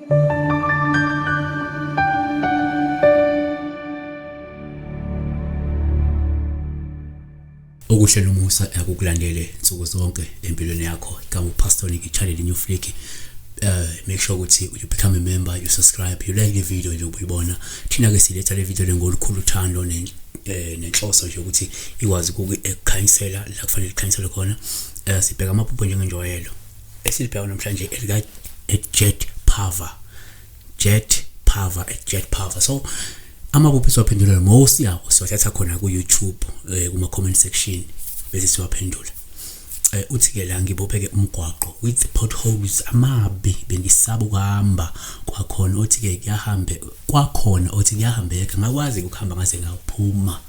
Okuhle nomusa akukulandele insuku zonke empilweni yakho. Igama uPastor Nick channel New Flick. Make sure ukuthi you become a member, you subscribe, you like the video nje ubuyibona. Thina ke siletha le video ngolukhulu uthando nenhloso nje ukuthi ikwazi ukukhansela la kufanele ikhansele khona. Sibheka amaphupho njengenjwayelo. Esibheka namhlanje Jet Pava. So amaphupho siwaphendula most yawo siwathatha khona ku YouTube kuma comment section bese siwaphendula. Uthi ke la ngibopheke umgwaqo with potholes amabi bengisaba ukuhamba kwakhona uthi ke kuyahambe kwakhona uthi kuyahambeka ngakwazi ukuhamba ngaze ngaphuma.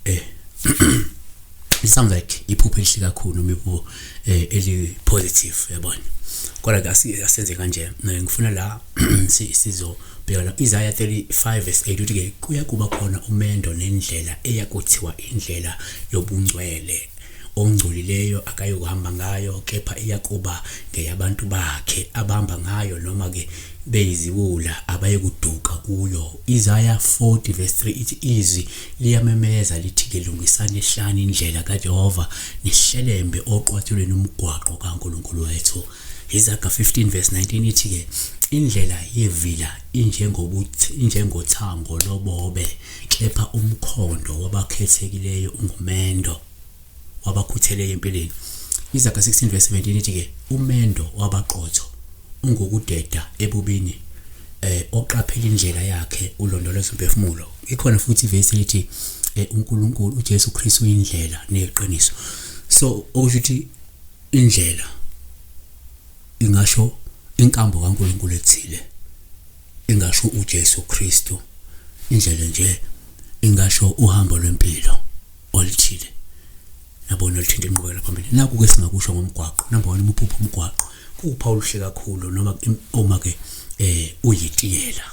It sounds like iphupho elihle kakhulu imiphupho eli positive yabona. Kodwa ke asenze kanje ngifuna la sizobheka la Isaiah 35 verse 8 uthi ke kuya kuba khona umendo nendlela eyakuthiwa indlela yobungcwele ongcolileyo akayokuhamba ngayo kepha iyakuba ngeyabantu bakhe abahamba ngayo noma ke beyiziwula abayekuduka kuyo. Isaiah 40 verse 3 ithi izwi liyamemeza lithi ke lungisani ehlane indlela kaJehova nihlelembe oqwathulweni umgwaqo kaNkulunkulu wethu. Isaiah 15 verse 19 ithi ke indlela yevila injengothango lobobe kepha umkhondo wabakhethekileyo ungumendo wabakhutheleyo empilweni. Isaiah 16 verse 17 ithi ke umendo wabaqotho ungokudeda ebubini oqaphela indlela yakhe ulondoloza umphefumulo. Ikhona futhi verse lithi uNkulunkulu uJesu Kristu indlela neqiniso. So ukuthi indlela ingasho inkambo kaNkulunkulu ethile, ingasho uJesu Kristu indlela nje, ingasho uhambo lwempilo olithile nabona olithinta inqubekela phambili. Naku ke singakusho ngomgwaqo. Number 1 umuphupho umgwaqo kuwuphawu oluhle kakhulu noma uma ke uyitiyela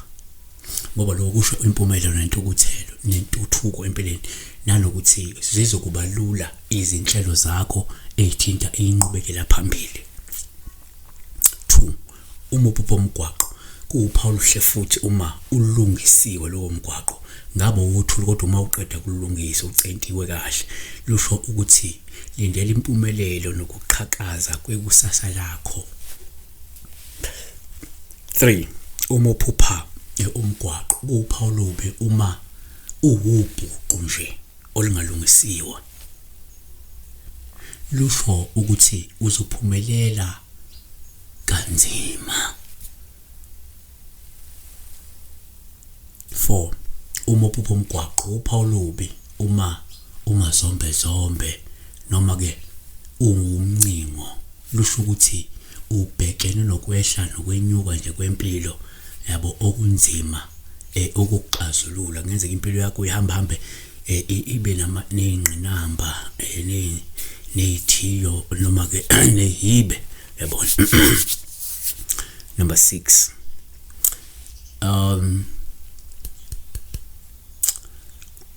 ngoba lokho kusho impumelelo nentukuthelo nentuthuko empilweni nanokuthi zizokuba lula izinhlelo zakho ezithinta inqubekela phambili. 2 umuphupho umgwaqo kuwuphawu oluhle futhi uma ulungisiwe lowo mgwaqo ngabe uthuli kodwa uma uqeda kulungisa ucentiwe kahle lusho ukuthi lindela impumelelo nokuqhakaza kwekusasa lakho. 3 umuphupha umgwaqo kuwuphawu lubi uma uwubhuqu nje olungalungisiwe lusho ukuthi uzophumelela kanzima. 4 umuphupho umgwaqo uphawu lubi uma zombe noma ke ungumncingo lusho ukuthi ubhekene nokwehla nokwenyuka nje kwempilo yabo okunzima okuxazulula ngenzeka impilo yakho ihamba ibe nezingqinamba nezithiyo noma ke nehibe yabona. Number 6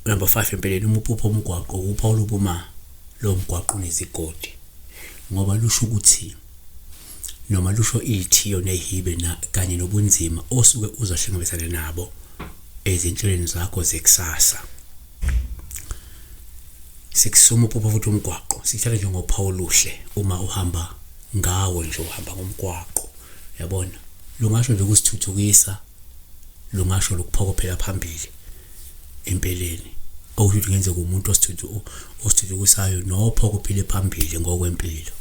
Number 5 empeleni umuphupho umgwaqo uphawu lobuma lo mgwaqo nezigodi ngoba lusho ukuthi noma lusho izithiyo nehibe kanye nobunzima osuke uzahlangabezana nabo ezinhlelweni zakho zekusasa. 6 umuphupho futhi umgwaqo sithatha njengophawu luhle uma uhamba ngawo nje uhamba ngomgwaqo yabona lungasho nje ukusithuthukisa lungasho lokuphokophela phambili empeleni okuthi ngenzeka umuntu osithuthukisayo nophokophile phambili ngokwempilo.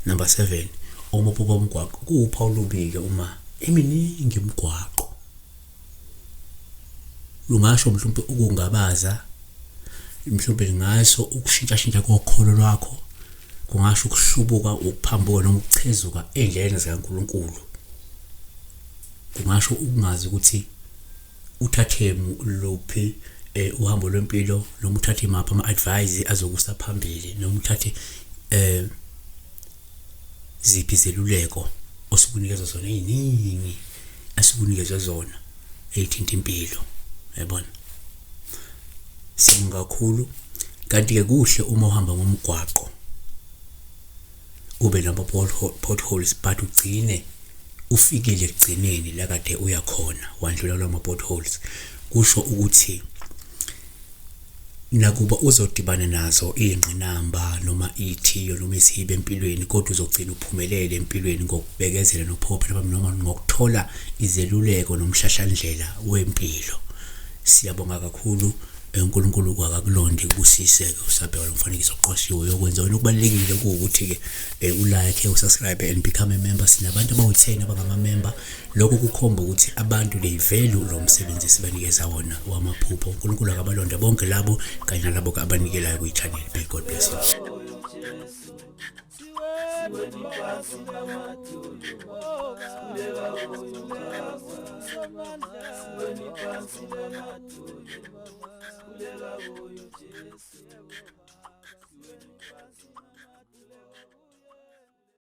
Number 7 umuphupho umgwaqo kuwuphawu lubike uma eminingi umgwaqo lungasho mhlawumbe ukungabaza mhlawumbe lingasho ukushintsha kokholo lwakho kungasho ukuhlubuka ukuphambuka noma ukuchezuka endleleni zikaNkulunkulu kungasho ukungazi ukuthi uthathe luphi uhambo lwempilo noma uthathe mapha ama-advice azokusa phambili noma uthathe ziphi zeluleko osikunikeza zona eziningi asikunikeza zona ezithinta impilo yabona. Sibonga kakhulu kanti ke kuhle uma uhamba ngomgwaqo ube nama potholes but ugcine ufikile ekugcineni la kade uya khona wandlula lama potholes, kusho ukuthi nakuba uzodibana nazo ingqinamba noma ithiyo noma isibe empilweni, kodwa uzogcina uphumelele empilweni ngokubekezela nophopha noma ngokuthola izeluleko nomhlahlandlela wempilo. Siyabonga kakhulu uNkulunkulu akakulonde kubusiseke usabheka lo mfanekiso oqoshiwe yokwenza wena okubalekile ukuthi ke ulike usubscribe and become a member. Sinabantu abawu10 abangama member. Lokho kukhomba ukuthi abantu they value lo msebenzi sibanikeza wona wamaphupho. uNkulunkulu akabalonde bonke labo kanye nalabo abanikelayo ku channel. May God bless you. Kulega uyo Jesu.